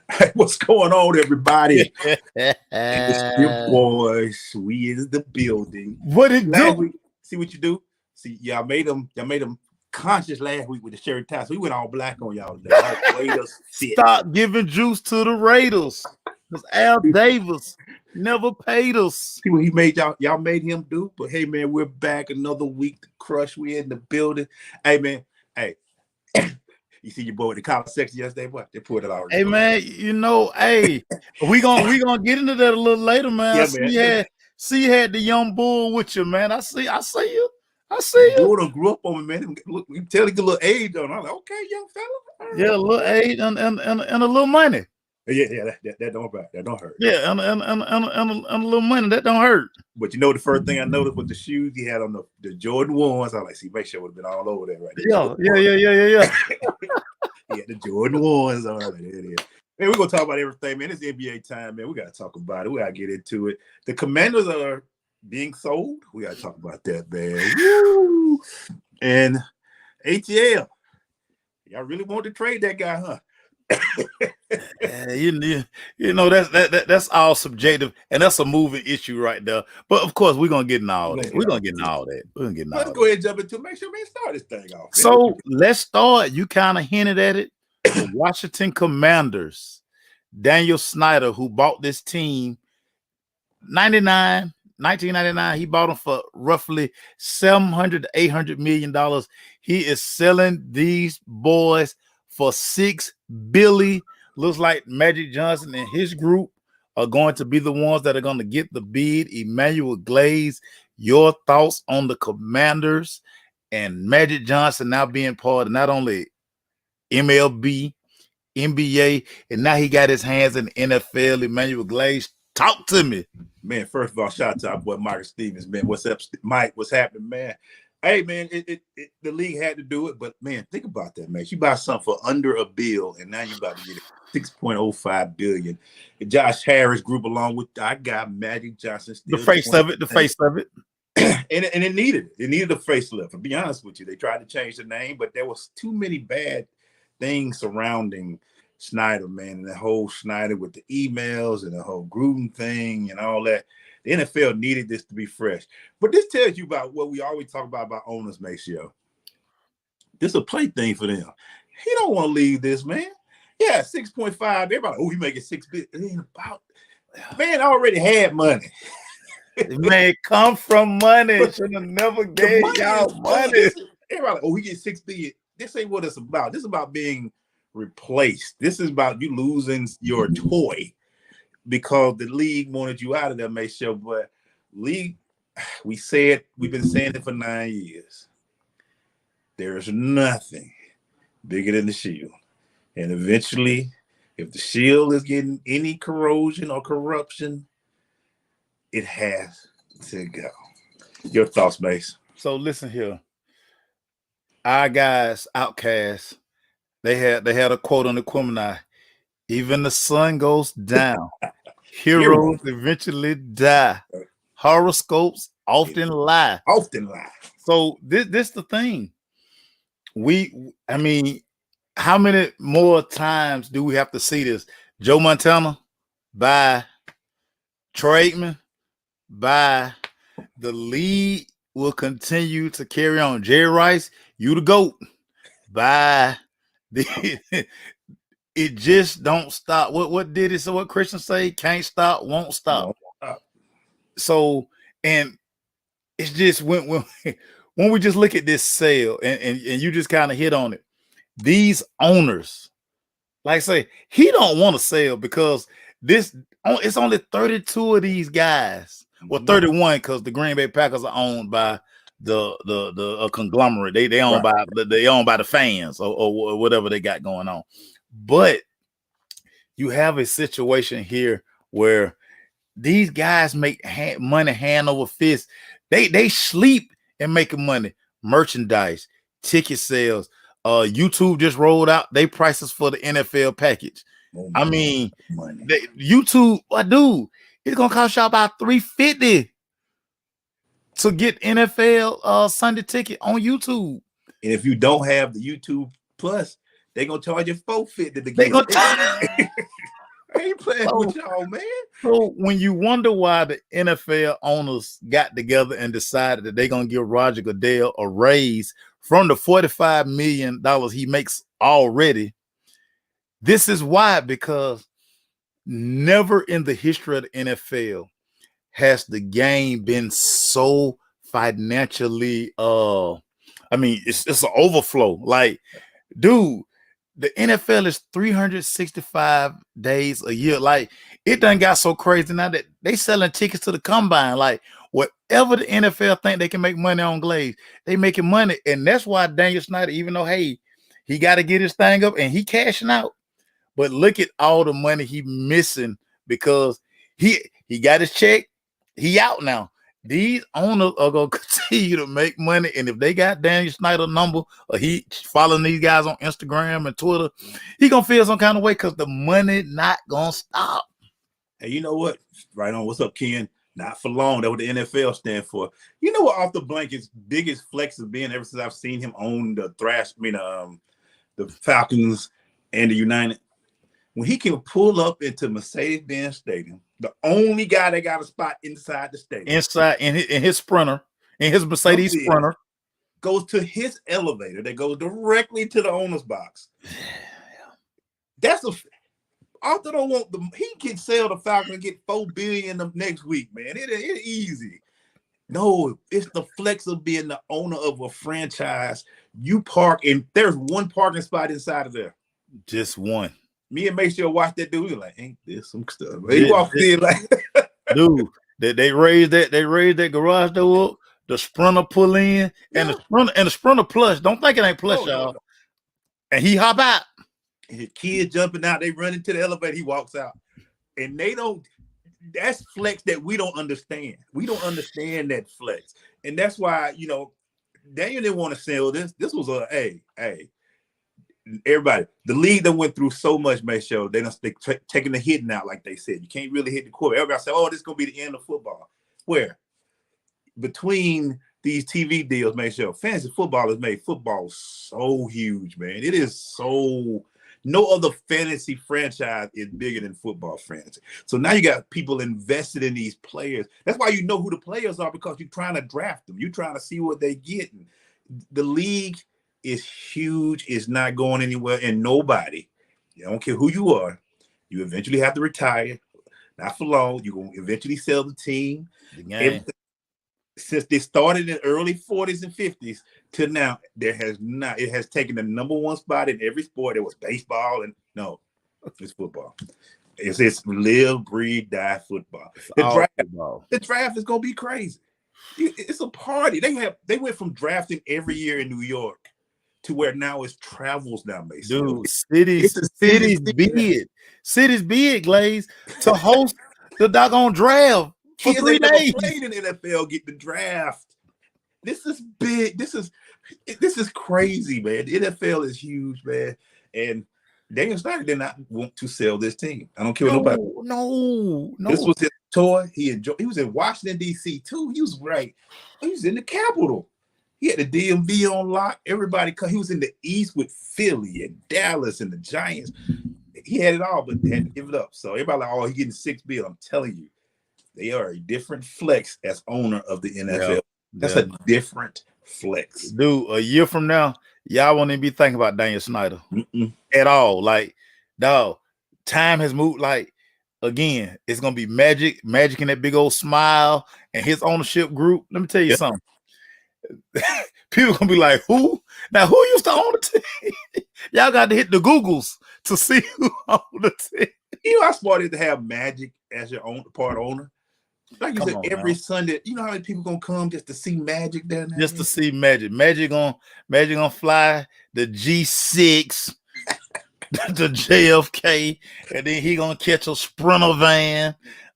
Hey, what's going on, everybody? It's your boys. We is the building. What it Last do? week, see what you do? See, y'all made them conscious last week with the shirt tie. So we went all black on y'all today. All Raiders fit. Stop giving juice to the Raiders. Because Al Davis never paid us. See what he made y'all made him do. But hey, man, we're back another week to crush. We in the building. Hey, man. Hey. You see your boy with the collar section yesterday, boy? They pulled it out. Hey man, hey, we gonna get into that a little later, man. Yeah, I see man. you had the young bull with you, man. I see you. Bull grew up on me, man. Look, you tell him a little age on. I'm like, okay, young fella. Yeah, a little age and a little money. Yeah, that don't hurt. That don't hurt. Yeah, and a little money that don't hurt. But you know, the first thing I noticed was the shoes he had on the Jordan ones. I was like, see, make sure it would have been all over there, right there. Yeah. Yeah, the Jordan ones. All right, there it is. Man, we're gonna talk about everything, man. It's NBA time, man. We gotta talk about it. We gotta get into it. The Commanders are being sold. We gotta talk about that, man. Woo! And ATL, y'all really want to trade that guy, huh? you know that's all subjective, and that's a moving issue right there. But of course, we're gonna get in all that. Let's go ahead and jump into it. Make sure we start this thing off. Man. So let's start. You kind of hinted at it. The Washington Commanders, Daniel Snyder, who bought this team 1999, he bought them for roughly $700 to $800 million. He is selling these boys for $6 billion. Looks like Magic Johnson and his group are going to be the ones that are going to get the bid. Emmanuel Glaze, your thoughts on the Commanders and Magic Johnson now being part of not only MLB, NBA, and now he got his hands in the NFL. Emmanuel Glaze, talk to me. Man, first of all, shout out to our boy Michael Stevens, man. What's up, Mike? What's happening, man? Hey, man, the league had to do it, but man, think about that, man. You buy something for under $1 billion, and now you about to get it $6.05 billion. And Josh Harris group along with I got Magic Johnson. The face of it. and it needed a facelift. To be honest with you, they tried to change the name, but there was too many bad things surrounding Snyder, man, and the whole Snyder with the emails and the whole Gruden thing and all that. The NFL needed this to be fresh. But this tells you about what we always talk about owners, Maceo. This is a play thing for them. He don't want to leave this, man. Yeah, 6.5. Everybody, he making $6 billion. It ain't about. Man, I already had money. Man, come from money. Should have never gave y'all money. Everybody, he gets $6 billion. This ain't what it's about. This is about being replaced. This is about you losing your toy because the league wanted you out of there, Maceo. But league, we've been saying it for 9 years. There's nothing bigger than the shield. And eventually, if the shield is getting any corrosion or corruption, it has to go. Your thoughts, Mace? So listen here. Our guys, Outcasts, they had a quote on the Quimini. Even the sun goes down. Heroes eventually die. Horoscopes often lie. So this the thing. How many more times do we have to see this? Joe Montana, bye. Troy Aikman, bye. The league will continue to carry on. Jerry Rice, you the GOAT. Bye. It just don't stop. What did it? So what Christian say? Can't stop, won't stop. So, and it's just when we just look at this sale and you just kind of hit on it. These owners, like I say, he don't want to sell because it's only 32 of these guys. Well, 31 because the Green Bay Packers are owned by the conglomerate. They owned by the fans or whatever they got going on. But you have a situation here where these guys make money hand over fist. They sleep and making money. Merchandise, ticket sales. YouTube just rolled out they prices for the NFL package. YouTube, dude, it's gonna cost y'all about $350 to get NFL Sunday ticket on YouTube. And if you don't have the YouTube Plus, they're gonna charge you $450 to get it. I ain't playing with y'all, man. So when you wonder why the NFL owners got together and decided that they're gonna give Roger Goodell a raise from the $45 million he makes already, this is why, because never in the history of the NFL has the game been so financially it's an overflow. Like, dude, the NFL is 365 days a year. Like, it done got so crazy now that they selling tickets to the combine. Like, whatever the NFL think they can make money on Glaze, they making money. And that's why Daniel Snyder, even though, hey, he got to get his thing up and he cashing out, but look at all the money he missing because he got his check. He out now. These owners are gonna continue to make money, and if they got Daniel Snyder number or he following these guys on Instagram and Twitter, he gonna feel some kind of way because the money not gonna stop. Hey, you know what? Right on. What's up, Ken? Not for long. That's what the NFL stand for. You know what? Off the blanket's biggest flex has been ever since I've seen him own the the Falcons and the United. When he can pull up into Mercedes-Benz Stadium, the only guy that got a spot inside the stadium. Inside in his Sprinter, in his Mercedes Sprinter. Goes to his elevator that goes directly to the owner's box. That's Arthur don't want he can sell the Falcon and get $4 billion the next week, man. It's easy. No, it's the flex of being the owner of a franchise. You park and there's one parking spot inside of there. Just one. Me and Maceo watch that dude. We like, ain't this some stuff? He walked in like, dude, they raised that garage door up. The Sprinter pull in, and the Sprinter plush. Don't think it ain't plush, y'all. No. And he hop out. And his kids jumping out. They run into the elevator. He walks out, and they don't. That's flex that we don't understand. We don't understand that flex, and that's why Daniel didn't want to sell this. This was a hey. Everybody, the league that went through so much, make sure they don't taking the hitting out, like they said. You can't really hit the quarterback. Everybody said, "Oh, this is gonna be the end of football." Where between these TV deals, make sure fantasy football has made football so huge, man. It is so. No other fantasy franchise is bigger than football franchise. So now you got people invested in these players. That's why you know who the players are, because you're trying to draft them. You're trying to see what they get. The league is huge. It's not going anywhere, and nobody, you don't care who you are, you eventually have to retire. Not for long. You're going to eventually sell the team. Since they started in the early 40s and 50s to now, it has taken the number one spot in every sport. It was baseball, and no, it's football. It's live, breathe, die football. The draft is going to be crazy. It's a party. They went from drafting every year in New York to where now it's travels now, basically. Dude, cities big. Cities big, Glaze, to host the doggone draft for 3 days. Played in the NFL, get the draft. This is big. This is crazy, man. The NFL is huge, man. And Daniel Snyder did not want to sell this team. I don't care what nobody. No. This was his toy. He was in Washington, D.C. too. He was right. He was in the Capitol. He had the DMV on lock. Everybody, he was in the East with Philly and Dallas and the Giants. He had it all, but had to give it up. So everybody like, oh, he's getting $6 billion. I'm telling you, they are a different flex as owner of the NFL. Yeah. That's a different flex. Dude, a year from now, y'all won't even be thinking about Daniel Snyder at all. Like, dog, time has moved. Like, again, it's going to be Magic in that big old smile and his ownership group. Let me tell you something. People gonna be like, who? Now, who used to own the team? Y'all got to hit the Googles to see who owned the team. You know how smart it is to have Magic as your part owner? Like you said, every Sunday, you know how many people gonna come just to see Magic there now? Just to see Magic. Magic gonna fly the G6, the JFK, and then he gonna catch a Sprinter van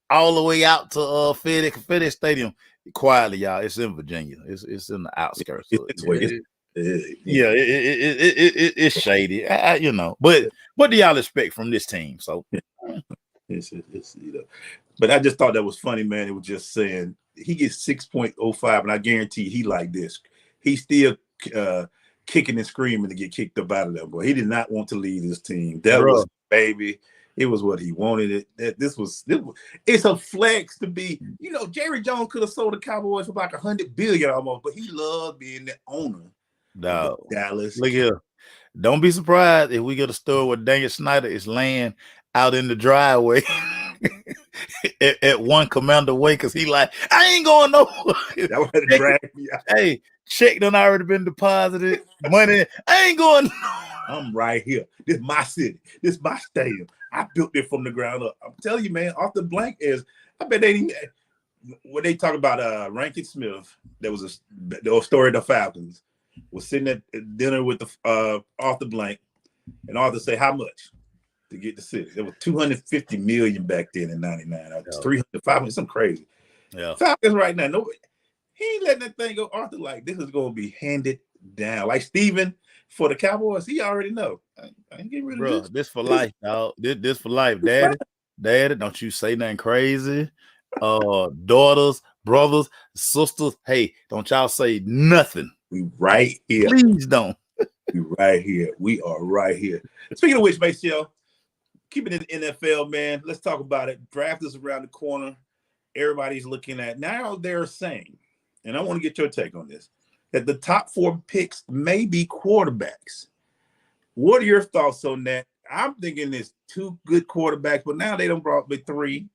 all the way out to FedEx Stadium. Quietly, y'all. It's in Virginia. It's in the outskirts. It's shady, But what do y'all expect from this team? So, but I just thought that was funny, man. It was just saying he gets 6.05, and I guarantee he like this. He's still kicking and screaming to get kicked up out of there. Boy, he did not want to leave this team. That was baby. It was what he wanted. It's a flex to be. Jerry Jones could have sold the Cowboys for like $100 billion almost, but he loved being the owner of the Dallas. Look here. Don't be surprised if we get a story where Daniel Snyder is laying out in the driveway at one Commander way because he like, I ain't going nowhere. That would drag me out. Hey, check done already been deposited. Money, I ain't going. I'm right here. This is my city. This is my stadium. I built it from the ground up. I'm telling you, man, off the blank is, I bet they didn't, when they talk about Rankin Smith, there was the story of the Falcons, was sitting at dinner with the Arthur Blank, and Arthur say, how much to get the city? There was $250 million back then in '99. 300, 500, something crazy. Yeah. Falcons right now, nobody, he ain't letting that thing go. Arthur like, this is going to be handed down. Like Steven for the Cowboys, he already know. I ain't getting rid of this for life, dog. This for life. Daddy, don't you say nothing crazy. Daughters, brothers, sisters, hey, don't y'all say nothing. We right here. Please don't. We right here. We are right here. Speaking of which, Maceo, keeping it in the NFL, man, let's talk about it. Draft is around the corner. Everybody's looking at. Now they're saying, and I want to get your take on this, that the top 4 picks may be quarterbacks. What are your thoughts on that? I'm thinking it's 2 good quarterbacks, but now they done brought me 3.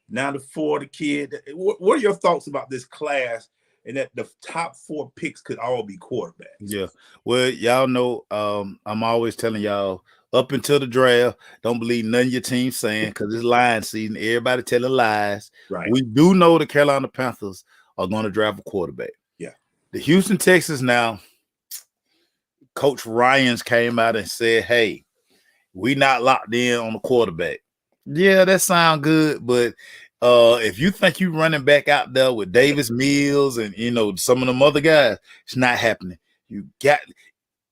Now the 4, the kid. What are your thoughts about this class and that the top 4 picks could all be quarterbacks? Yeah. Well, y'all know I'm always telling y'all up until the draft, don't believe none of your team saying because it's lying season. Everybody telling lies. Right. We do know the Carolina Panthers are going to draft a quarterback. Yeah. The Houston Texans now, Coach Ryans came out and said, hey, we not locked in on the quarterback. Yeah, that sounds good, but if you think you running back out there with Davis Mills and some of them other guys, it's not happening. You got,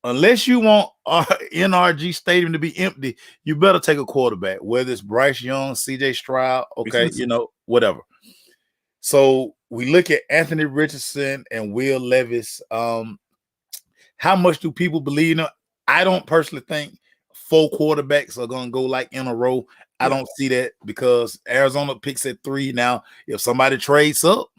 unless you want NRG Stadium to be empty, you better take a quarterback, whether it's Bryce Young, CJ Stroud, okay, whatever. So we look at Anthony Richardson and Will Levis. How much do people believe in them? I don't personally think 4 quarterbacks are going to go like in a row. I don't see that because Arizona picks at 3 now. If somebody trades up,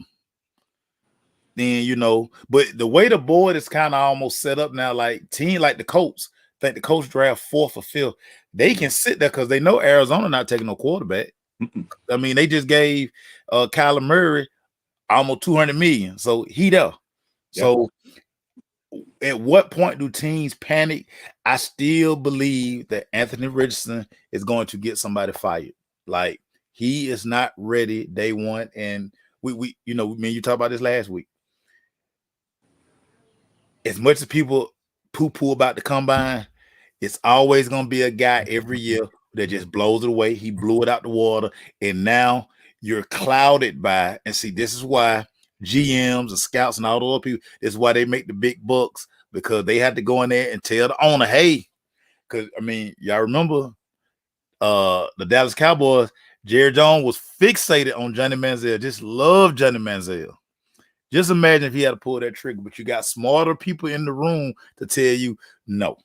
then but the way the board is kind of almost set up now, like team like the Colts, think the Colts draft 4th or 5th, they can sit there because they know Arizona not taking no quarterback. I mean, they just gave Kyler Murray almost $200 million, so he there. Yeah. So at what point do teams panic? I still believe that Anthony Richardson is going to get somebody fired. Like, he is not ready day one. And me and you talked about this last week. As much as people poo-poo about the combine, it's always going to be a guy every year that just blows it away. He blew it out the water. And now you're clouded by, and see, this is why GMs and scouts and all the other people, this is why they make the big bucks, because they had to go in there and tell the owner, hey, because y'all remember the Dallas Cowboys, Jerry Jones was fixated on Johnny Manziel, just loved Johnny Manziel. Just imagine if he had to pull that trigger, but you got smarter people in the room to tell you, no,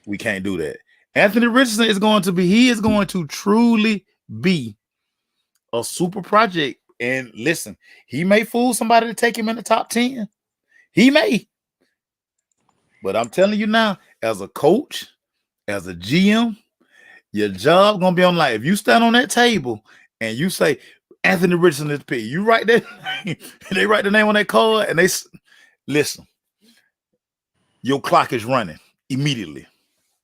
we can't do that. Anthony Richardson is going to truly be a super project. And listen, he may fool somebody to take him in the top 10. He may. But I'm telling you now, as a coach, as a GM, your job going to be on life. If you stand on that table and you say, Anthony Richardson is pick, you write that name, they write the name on that card, and they listen, your clock is running immediately.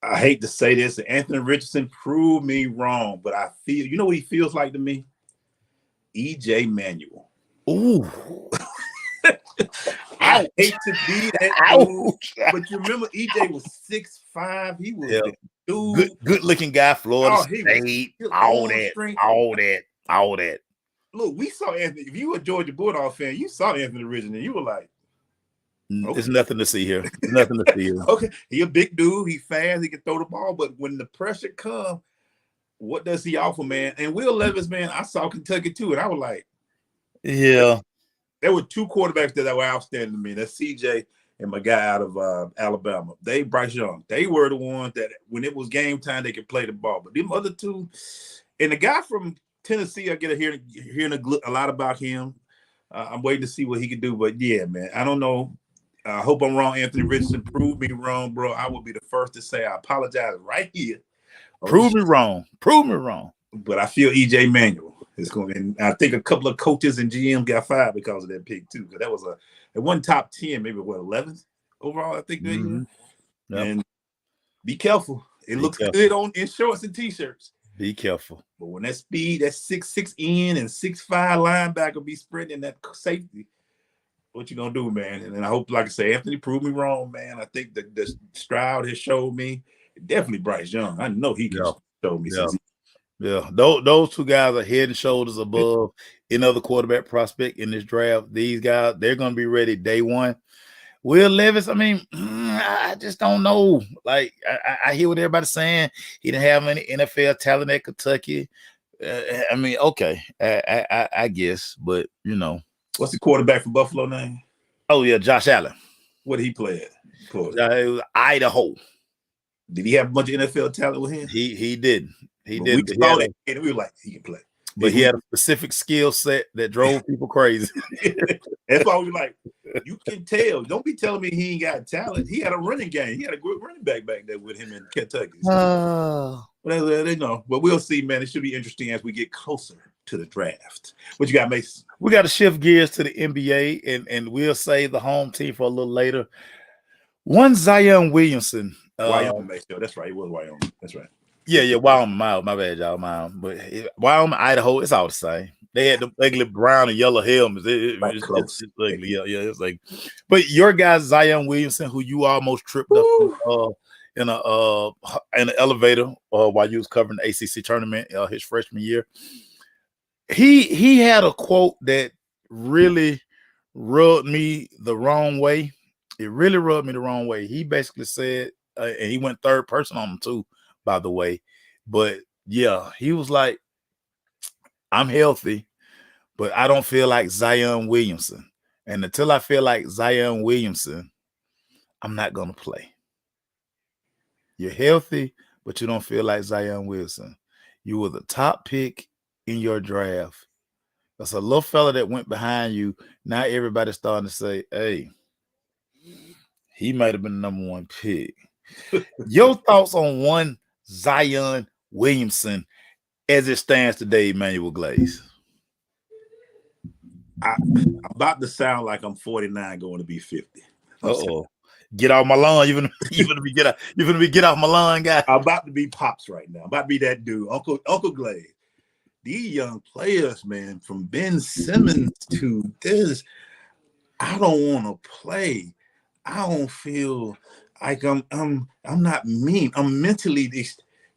I hate to say this, Anthony Richardson proved me wrong, but I feel, you know what he feels like to me? EJ Manuel. Ooh. I hate to be that dude, but you remember EJ was 6'5". He was the dude. Good looking guy, Florida State, all that. Look, we saw Anthony. If you were a Georgia Bulldog fan, you saw Anthony Richardson, and you were like, okay. There's nothing to see here. There's nothing to see here. Okay, he a big dude. He fast. He can throw the ball. But when the pressure comes, what does he offer, man? And Will Levis, man, I saw Kentucky too, and I was like, yeah. There were 2 quarterbacks that were outstanding to me. That's CJ and my guy out of Alabama. Bryce Young. They were the ones that when it was game time, they could play the ball. But them other two, and the guy from Tennessee, I get hearing a lot about him. I'm waiting to see what he can do. But yeah, man, I don't know. I hope I'm wrong. Anthony Richardson, prove me wrong, bro. I will be the first to say I apologize right here. Prove me wrong. Prove me wrong. But I feel EJ Manuel is going. And I think a couple of coaches and GM got fired because of that pick too. Because that was it wasn't top 10, maybe 11th overall. I think that year. Yep. And be careful. It looks good in shorts and t-shirts. Be careful. But when that speed, that 6'6" in and 6'5" linebacker be sprinting that safety, what you gonna do, man? And I hope, like I say, Anthony proved me wrong, man. I think the Stroud has showed me. Definitely Bryce Young. I know he can show me. Yeah. Those two guys are head and shoulders above any other quarterback prospect in this draft. These guys, they're gonna be ready day one. Will Levis, I mean, I just don't know. Like, I hear what everybody's saying. He didn't have any NFL talent at Kentucky. I mean, okay, I guess, but you know. What's the quarterback from Buffalo name? Oh, yeah, Josh Allen. What did he play at? It was Idaho. Did he have a bunch of NFL talent with him? He didn't. He but didn't. We saw that, and we were like, he can play. But he had a specific skill set that drove people crazy. That's why we were like, you can tell. Don't be telling me he ain't got talent. He had a running game. He had a good running back there with him in Kentucky. They know. But we'll see, man. It should be interesting as we get closer to the draft. What you got, Mason? We got to shift gears to the NBA, and we'll save the home team for a little later. One Zion Williamson. Wyoming, Mason. That's right. It was Wyoming. That's right. Yeah, Wyoming. My bad, y'all. But Wyoming, Idaho, it's all the same. They had the ugly brown and yellow helmets. It's ugly. Yeah, it's like. But your guy Zion Williamson, who you almost tripped up in an elevator while you was covering the ACC tournament his freshman year. He had a quote that really rubbed me the wrong way. It really rubbed me the wrong way. He basically said, and he went third person on him too, by the way. But yeah, he was like, I'm healthy, but I don't feel like Zion Williamson. And until I feel like Zion Williamson, I'm not going to play. You're healthy, but you don't feel like Zion Williamson. You were the top pick in your draft. That's a little fella that went behind you. Now everybody's starting to say, hey, he might have been the number one pick. Your thoughts on one Zion Williamson as it stands today, Emmanuel Glaze? I'm about to sound like I'm 49 going to be 50. Get off my lawn. You're gonna be get off my lawn, guy. I'm about to be Pops right now. I'm about to be that dude, Uncle Glaze. These young players, man, from Ben Simmons to this, I don't want to play. I don't feel like I'm not mean. I'm mentally.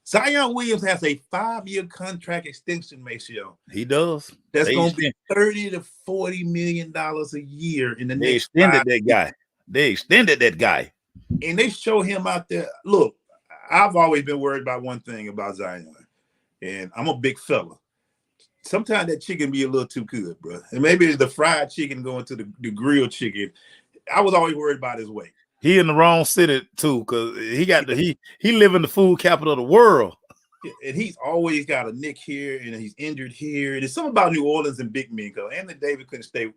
Zion Williams has a 5-year contract extension, Maceo. He does. That's going to be $30 to $40 million a year in the next. They extended that guy. They extended that guy, and they show him out there. Look, I've always been worried about one thing about Zion, and I'm a big fella. Sometimes that chicken be a little too good, bro. And maybe it's the fried chicken going to the grilled chicken. I was always worried about his weight. He in the wrong city too, because he live in the food capital of the world. And he's always got a nick here, and he's injured here. And it's something about New Orleans and big men, because Anthony Davis couldn't stay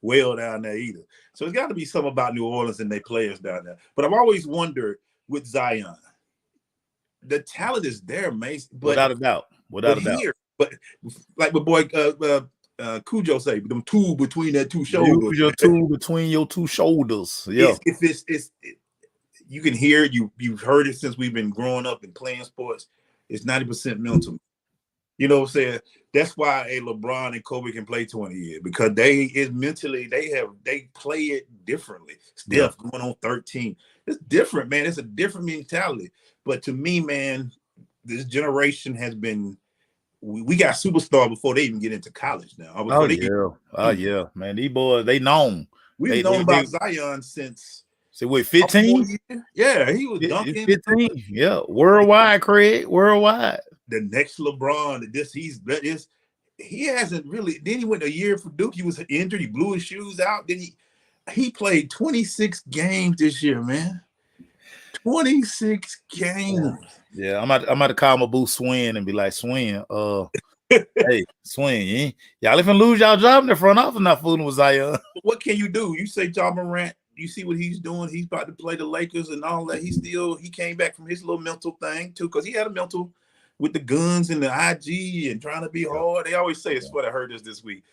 well down there either. So it's got to be something about New Orleans and their players down there. But I've always wondered with Zion, the talent is there, Mace. Without a doubt. But like my boy Cujo say, them two between that two shoulders. Your two between your two shoulders. Yeah. It's you can hear it. You've heard it since we've been growing up and playing sports. It's 90% mental. You know what I'm saying? That's why a LeBron and Kobe can play 20 years, because they play it differently. Steph going on 13. It's different, man. It's a different mentality. But to me, man, this generation has been. We got superstar before they even get into college now. Yeah, man. These boys, they known. We've known about Zion since. So wait, 15? Yeah, he was dunking. 15. Yeah, worldwide, Craig. Worldwide. The next LeBron. He hasn't really. Then he went a year for Duke. He was injured. He blew his shoes out. Then He played 26 games this year, man. 26 games. Yeah, I'm about to call my boo Swin and be like, Swin, hey, Swin, y'all even lose y'all job in the front office not fooling with Zion. What can you do? You say Ja Morant, you see what he's doing. He's about to play the Lakers and all that. He came back from his little mental thing too, because he had a mental with the guns and the IG and trying to be hard. They always say it's what I heard this week.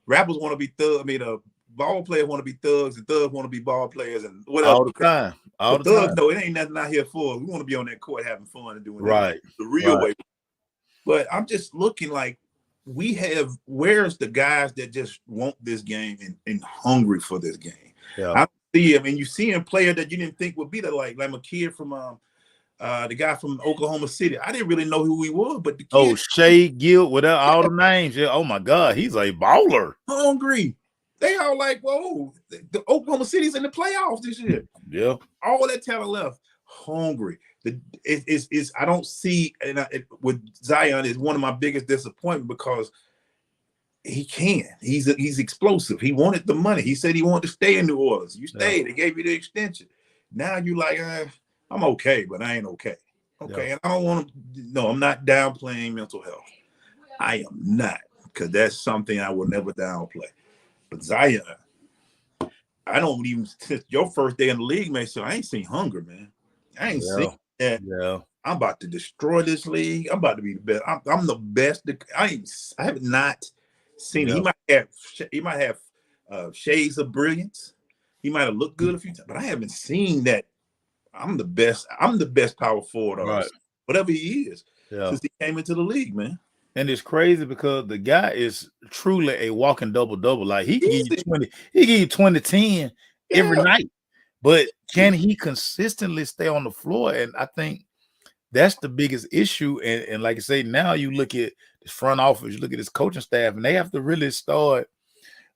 Rappers want to be thugs. I mean, ball players want to be thugs and thugs want to be ball players and whatever. All the time. All the thugs, time. no, it ain't nothing out here for. We want to be on that court having fun and doing right the real way. But I'm just looking like where's the guys that just want this game and hungry for this game? Yeah. I mean, you see a player that you didn't think would be like a kid from the guy from Oklahoma City. I didn't really know who he was, but the kid, Shea Gill, without all the names. Yeah. Oh my God, he's a baller. Hungry. They all like, whoa, the Oklahoma City's in the playoffs this year. Yeah. All that talent left. Hungry. I don't see, with Zion is one of my biggest disappointment because he can. He's explosive. He wanted the money. He said he wanted to stay in New Orleans. You stayed. They gave you the extension. Now you like, I'm okay, but I ain't okay. Okay, and I don't want to. No, I'm not downplaying mental health. I am not, because that's something I will never downplay. But Zion, I don't even, since your first day in the league, man, so I ain't seen hunger, man. I ain't seen that. Yeah. I'm about to destroy this league. I'm about to be the best. I'm the best. I have not seen it. He might have shades of brilliance. He might have looked good a few times, but I haven't seen that. I'm the best. I'm the best power forward, whatever he is, since he came into the league, man. And it's crazy because the guy is truly a walking double-double. Like he can give you 20, he give you 20-10 every night. But can he consistently stay on the floor? And I think that's the biggest issue. And like I say, now you look at this front office, you look at this coaching staff, and they have to really start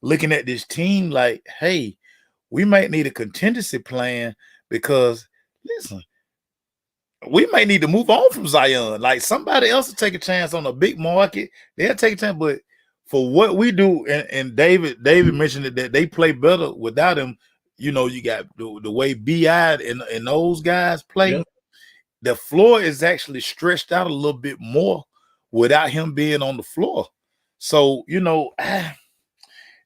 looking at this team like, hey, we might need a contingency plan because, listen, we might need to move on from Zion. Like somebody else will take a chance on a big market. They'll take a chance, but for what we do, and David mentioned that they play better without him. You know, you got the way BI and those guys play. Yeah. The floor is actually stretched out a little bit more without him being on the floor. So, you know,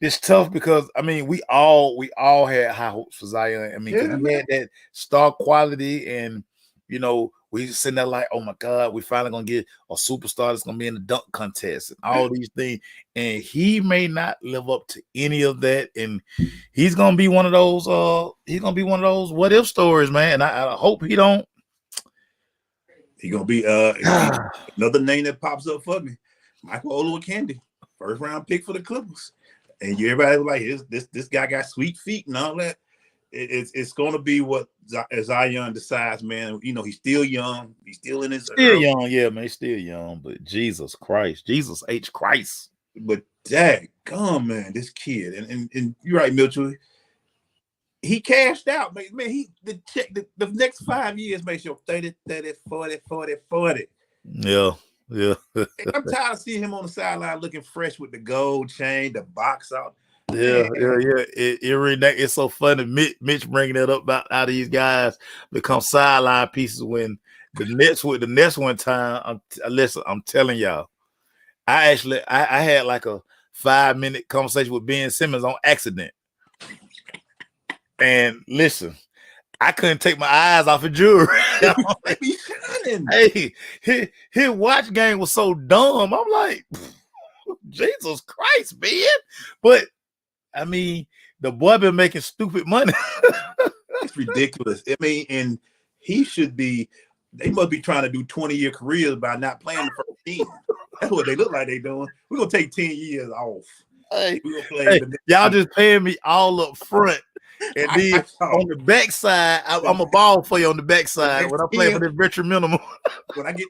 it's tough because I mean we all had high hopes for Zion. I mean, he had that star quality, and you know, we sitting there like, oh my God, we finally gonna get a superstar that's gonna be in the dunk contest and all these things. And he may not live up to any of that. And he's gonna be one of those, what if stories, man. And I hope he don't. He's gonna be another name that pops up for me. Michael Olowokandi, first round pick for the Clippers. And everybody was like, this guy got sweet feet and all that. It's going to be what Zion decides, man. You know, he's still young. He's still in his young, yeah, man. He's still young, but Jesus Christ, Jesus H. Christ. But daggone, man, this kid, and you're right, Mitchell. He cashed out, man. The next 5 years makes you 30, 30, 40, 40, 40. Yeah. I'm tired of seeing him on the sideline looking fresh with the gold chain, the box out. Yeah. It's so funny. Mitch bringing that up about how these guys become sideline pieces when the Nets one time. I'm telling y'all, I had like a 5-minute conversation with Ben Simmons on accident. And listen, I couldn't take my eyes off of jewelry. Hey, his watch game was so dumb. I'm like, Jesus Christ, man. But I mean, the boy been making stupid money. It's ridiculous. I mean, and they must be trying to do 20-year careers by not playing the first team. That's what they look like they doing. We're gonna take 10 years off. Hey, y'all just paying me all up front. And then on the backside, I'm a ball for you on the backside when I play for this veteran minimum. when I get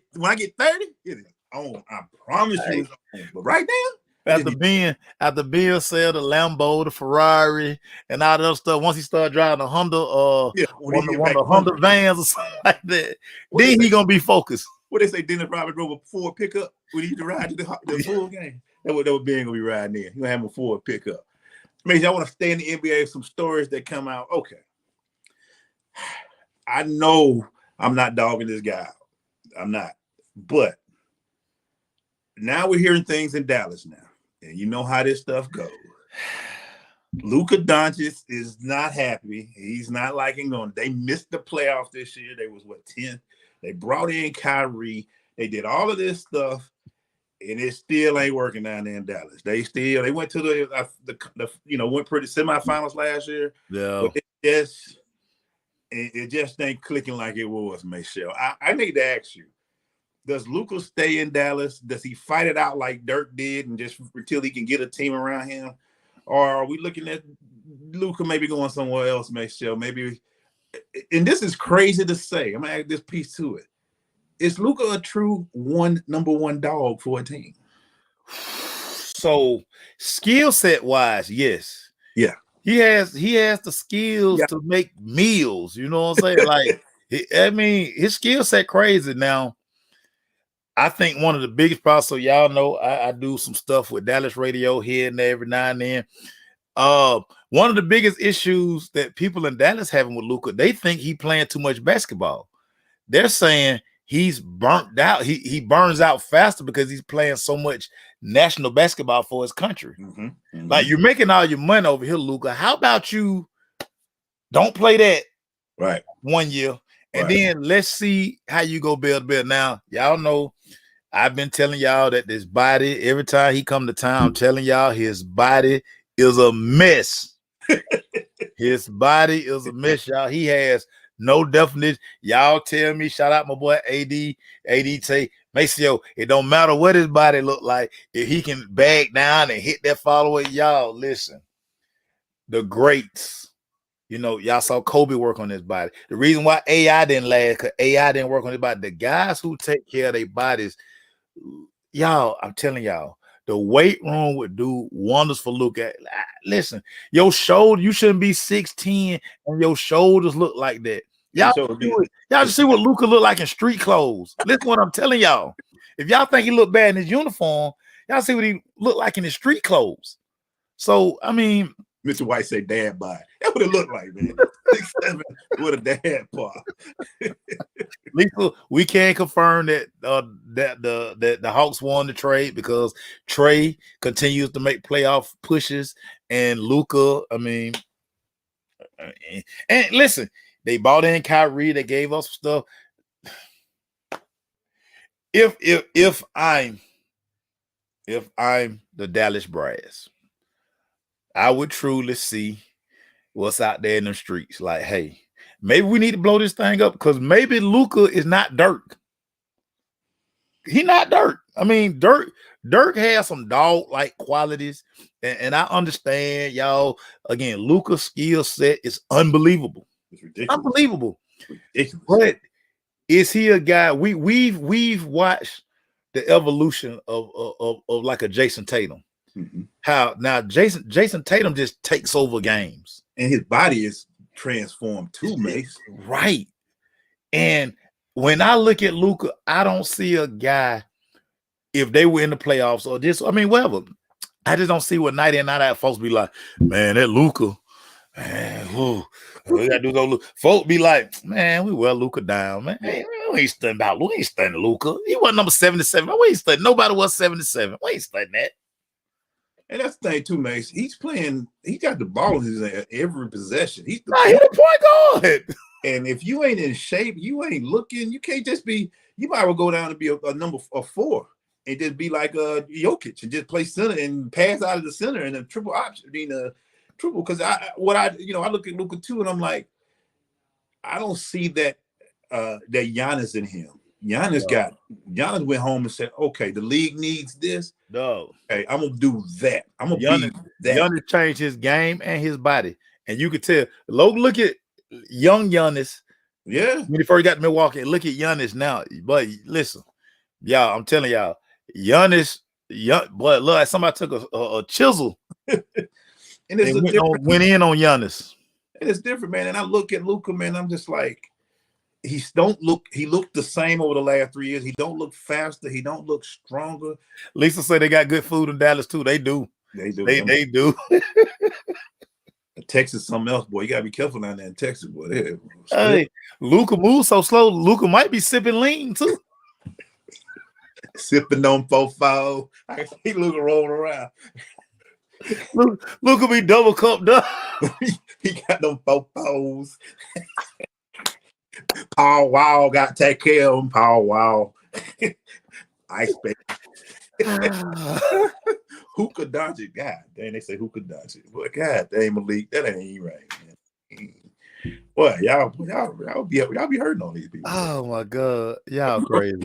30, it is on. I promise you it's on. But right now, after being sell the Lambo, the Ferrari, and all that other stuff, once he started driving a Honda, one of the Honda vans or something like that, then he gonna be focused. What they say, Dennis Robert drove a Ford pickup when he used to ride to the full game. That what Ben gonna be riding in. He gonna have a Ford pickup. Maybe I want to stay in the NBA. Some stories that come out. Okay, I know I'm not dogging this guy out. I'm not, but now we're hearing things in Dallas now, and you know how this stuff goes. Luka Doncic is not happy. He's not liking on. They missed the playoffs this year. They was what 10th. They brought in Kyrie. They did all of this stuff, and it still ain't working down there in Dallas. They went to the went pretty semifinals last year. Yeah, but it just ain't clicking like it was, Michelle. I need to ask you: does Luka stay in Dallas? Does he fight it out like Dirk did, and just until he can get a team around him? Or are we looking at Luka maybe going somewhere else, Michelle? Maybe, and this is crazy to say. I'm gonna add this piece to it. Is Luka a true number one dog for a team? So skill set wise, yes. Yeah. He has the skills to make meals. You know what I'm saying? Like, I mean, his skill set crazy. Now, I think one of the biggest problems, so y'all know I do some stuff with Dallas radio here and there every now and then. One of the biggest issues that people in Dallas having with Luka, they think he playing too much basketball. They're saying he's burnt out. He burns out faster because he's playing so much national basketball for his country. Mm-hmm. Mm-hmm. Like, you're making all your money over here, Luka. How about you don't play that 1 year, and then let's see how you go build. Now, y'all know I've been telling y'all that this body, every time he come to town, I'm telling y'all his body is a mess. His body is a mess, y'all. He has no definition. Y'all tell me, shout out my boy AD say, Maceo, it don't matter what his body look like. If he can bag down and hit that follower, y'all listen. The greats, y'all saw Kobe work on his body. The reason why AI didn't last, because AI didn't work on his body. The guys who take care of their bodies, y'all, I'm telling y'all, the weight room would do wonders for Luka. Listen, your shoulder, you shouldn't be 6'10" and your shoulders look like that. Y'all just see what Luka look like in street clothes. Listen what I'm telling y'all. If y'all think he look bad in his uniform, y'all see what he look like in his street clothes. So, I mean, Mr. White say dad bod. That's what it looked like, man. 6'7" with a dad bod. Lisa, we can't confirm that the Hawks won the trade because Trey continues to make playoff pushes, and Luka, I mean, and listen, they bought in Kyrie, they gave us stuff. If I'm the Dallas Brass, I would truly see what's out there in the streets. Like, hey, maybe we need to blow this thing up because maybe Luka is not Dirk. He not Dirk. I mean, Dirk has some dog-like qualities, and I understand, y'all. Again, Luka's skill set is unbelievable. It's ridiculous. Unbelievable. Ridiculous. But is he a guy? We've watched the evolution of like a Jason Tatum. Mm-hmm. How now Jason Tatum just takes over games, and his body is transformed too, Mace. Right. And when I look at Luka, I don't see a guy, if they were in the playoffs or this, I mean, whatever. I just don't see what night in, night out folks be like, man, that Luka, man, we gotta do those Luka. Folk be like, man, we wear Luka down, man. Hey, we ain't studying about Luka. We ain't studying Luka. He wasn't number 77. We ain't studying. Nobody was 77. We ain't studying that. And that's the thing too, Mace. He's playing. He got the ball in his every possession. He's the point guard. And if you ain't in shape, you ain't looking. You can't just be. You might well go down and be a number 4 and just be like Jokic and just play center and pass out of the center and a triple option. I mean, triple because I look at Luka too and I'm like, I don't see that Giannis in him. Giannis went home and said, okay, the league needs this. No. Hey, I'm gonna do that. I'm gonna be that. Giannis changed his game and his body. And you could tell. Look at young Giannis. Yeah. When he first got to Milwaukee, look at Giannis now. But listen, y'all, I'm telling y'all, Giannis, boy, look like somebody took a chisel and went in on Giannis. And it's different, man. And I look at Luka, man, I'm just like, he looked the same over the last 3 years. He don't look faster. He don't look stronger. Lisa said they got good food in Dallas too. They do. They do. They do. Texas, something else, boy. You gotta be careful down there in Texas, boy. Hey, Luka moves so slow. Luka might be sipping lean too. Sipping on fofo. I can see Luka rolling around. Luka be double cupped up. He got them fofos. Paul Wall got to take care of him. Paul Wall. Ice baby. Hookah Doncic. God damn, they say Hookah Doncic. Boy, God damn, Malik, that ain't right, man. Boy, y'all be hurting on these people. Oh my God, y'all crazy.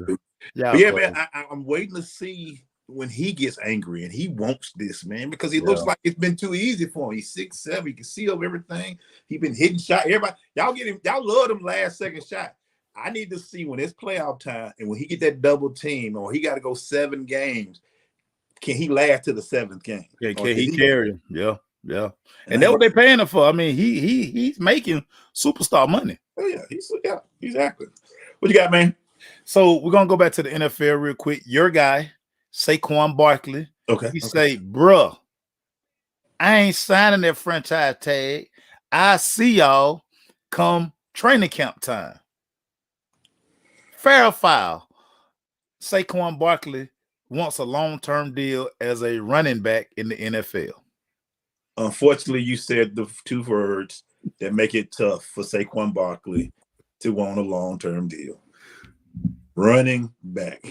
Yeah, crazy. Man, I'm waiting to see when he gets angry and he wants this, man, because he looks like it's been too easy for him. He's 6'7", he can see over everything. He's been hitting shots. Everybody, y'all love him last second shot. I need to see when it's playoff time and when he get that double team or he got to go 7 games. Can he last to the 7th game? Yeah, can he carry him? Yeah. And that's what they're paying him for. I mean, he's making superstar money. Oh yeah, exactly. What you got, man? So we're gonna go back to the NFL real quick. Your guy, Saquon Barkley. He say, bruh, I ain't signing that franchise tag. I see y'all come training camp time. Fair or foul? Saquon Barkley wants a long-term deal as a running back in the NFL. Unfortunately, you said the 2 words that make it tough for Saquon to want a long-term deal. Running back.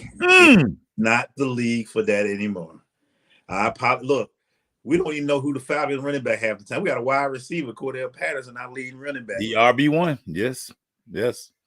Not the league for that anymore. Look, we don't even know who the Falcons running back half the time. We got a wide receiver, Cordell Patterson, our leading running back. The RB1. Yes.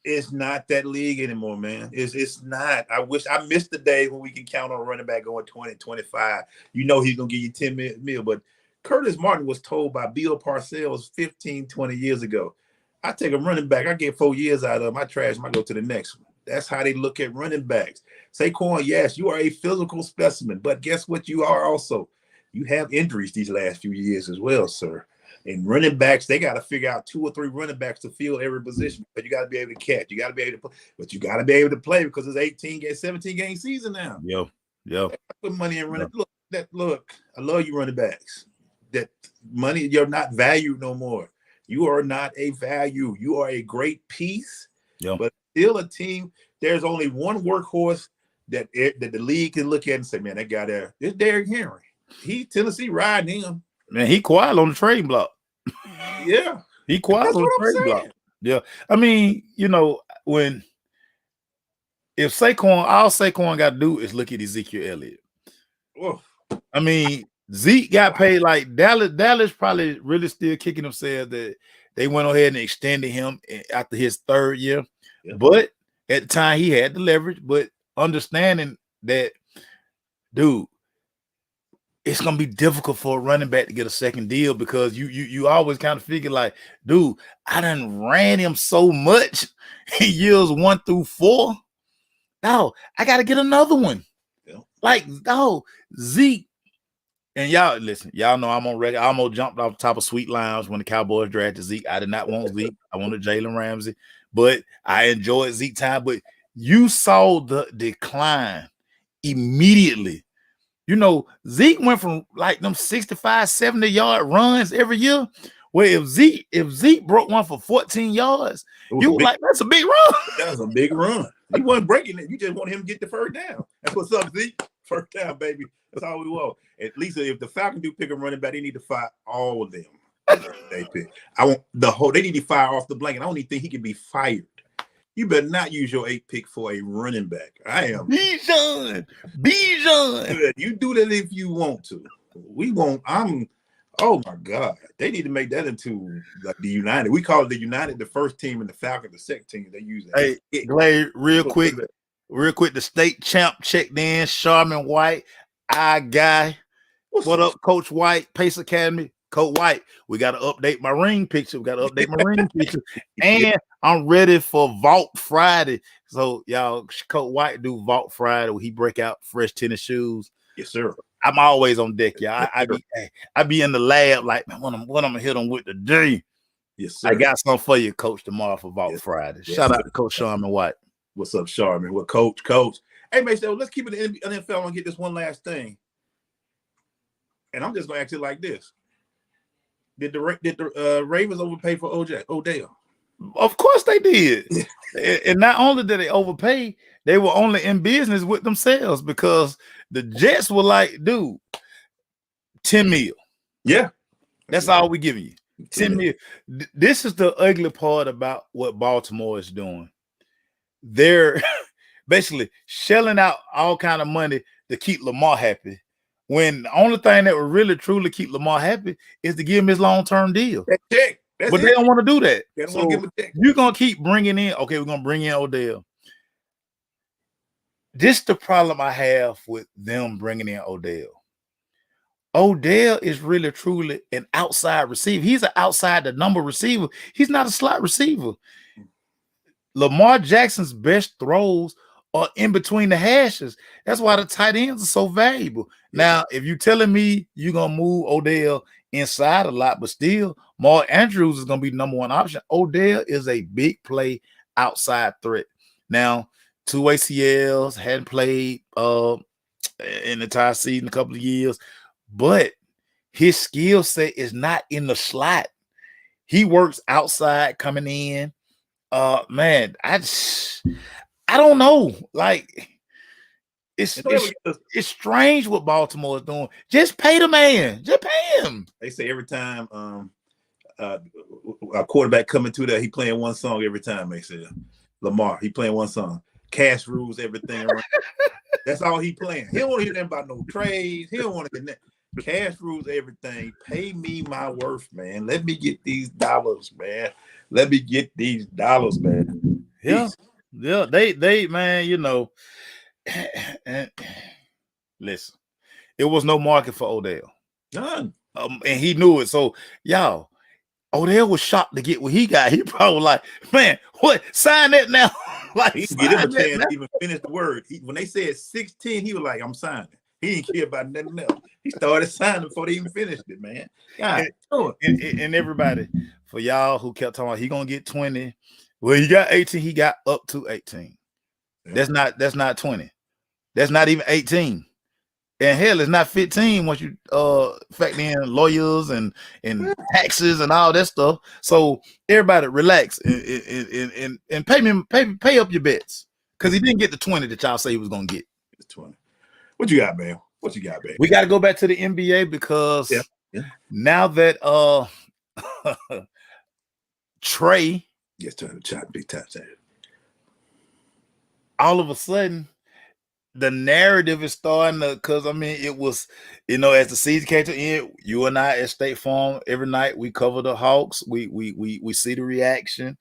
It's not that league anymore, man. It's not. I wish I missed the day when we can count on a running back going 20, 25. You know he's going to give you 10 mil. But Curtis Martin was told by Bill Parcells 15, 20 years ago, I take a running back, I get 4 years out of him, I trash him, I go to the next one. That's how they look at running backs. Saquon, yes, you are a physical specimen, but guess what you are also? You have injuries these last few years as well, sir. And running backs, they got to figure out 2 or 3 running backs to fill every position. But you got to be able to catch. You got to be able to play. But you got to be able to play because it's 17-game season now. Yeah. Put money in running. Look, I love you running backs. That money, you're not valued no more. You are not a value. You are a great piece, but still a team. There's only one workhorse that the league can look at and say, man, that guy there, it's Derrick Henry. Tennessee riding him. Man, he quiet on the trade block. Yeah. He quiet on the trade block. Yeah. I mean, if Saquon, all Saquon got to do is look at Ezekiel Elliott. Oh. I mean, Zeke got paid like Dallas probably really still kicking themselves that they went ahead and extended him after his 3rd year. Yeah. But at the time he had the leverage, but understanding that, dude, it's gonna be difficult for a running back to get a second deal because you always kind of figure like, dude, I done ran him so much in years 1 through 4. No, I gotta get another one. Yeah. Like, Zeke. And y'all listen, y'all know I'm on record. I almost jumped off the top of Sweet Lounge when the Cowboys drafted Zeke. I did not want Zeke. I wanted Jalen Ramsey, but I enjoyed Zeke time. But you saw the decline immediately. Zeke went from like them 65, 70-yard runs every year. Well, if Zeke broke one for 14 yards, you were like, that's a big run. That was a big run. He wasn't breaking it. You just want him to get the first down. That's what's up, Zeke. First down, baby. That's all we want. At least if the Falcons do pick a running back, they need to fire all of them. They pick. They need to fire off the blanket. I don't even think he can be fired. You better not use your 8th pick for a running back. I am. Bijan. You do that if you want to. Oh my God. They need to make that into like the United. We call it the United, the first team, and the Falcon, the second team. They use that. Hey, Glade, real quick, the state champ checked in. Sharman White, our guy. What up, Coach White, Pace Academy? Coach White, we got to update my ring picture. And I'm ready for Vault Friday. So, y'all, Coach White do Vault Friday where he break out fresh tennis shoes. Yes, sir. I'm always on deck, y'all. I be in the lab like, man, what I'm going to hit them with today. Yes, sir. I got something for you, Coach, tomorrow for Vault Friday. Yes, shout out to Coach Sharman White. What's up, Sharman? What, Coach? Hey, man, so let's keep it in the NFL and get this one last thing. And I'm just gonna ask it like this: Did the Ravens overpay for Odell? Of course they did. And not only did they overpay, they were only in business with themselves because the Jets were like, dude, 10 mil. Yeah. That's all we giving you. 10 mil. This is the ugly part about what Baltimore is doing. They're basically shelling out all kind of money to keep Lamar happy, when the only thing that would really truly keep Lamar happy is to give him his long-term deal. That check. But they don't want to do that. They don't want to give him a check. You're going to keep bringing in, okay, we're going to bring in Odell. This is the problem I have with them bringing in Odell. Odell is really, truly an outside receiver. He's an outside the number receiver. He's not a slot receiver. Lamar Jackson's best throws are in between the hashes. That's why the tight ends are so valuable. Now, if you're telling me you're going to move Odell inside a lot, but still, Mark Andrews is going to be the number one option. Odell is a big play outside threat. Now, 2 ACLs, hadn't played in the entire season a couple of years, but his skill set is not in the slot. He works outside coming in. Man, I don't know. Like, it's strange what Baltimore is doing. Just pay the man. Just pay him. They say every time a quarterback coming to that, he playing one song every time. They say Lamar, he playing one song. Cash rules everything. That's all he playing. He don't want to hear nothing about no trades. He don't want to get that. Cash rules everything. Pay me my worth, man. Let me get these dollars, man. Let me get these dollars, man. Yeah. Yeah, they man, you know. Listen, it was no market for Odell. None. And he knew it. So, y'all, Odell was shocked to get what he got. He probably was like, man, what? Sign that now. Like, he get him a chance to even finish the word. When they said 16, he was like, I'm signing. He didn't care about nothing else. He started signing before they even finished it, man. God, and everybody, for y'all who kept talking about he gonna get 20. Well, he got 18, he got up to 18. Yeah. That's not 20. That's not even 18. And hell, it's not 15 once you factor in lawyers and taxes and all that stuff. So everybody relax and pay up your bets. Because he didn't get the 20 that y'all say he was gonna get. It's 20. What you got, man? What you got, man? We got to go back to the NBA because now that Trey gets to the big time, all of a sudden the narrative is starting to, because I mean it was, you know, as the season came to end, you and I at State Farm every night we cover the Hawks. We see the reaction.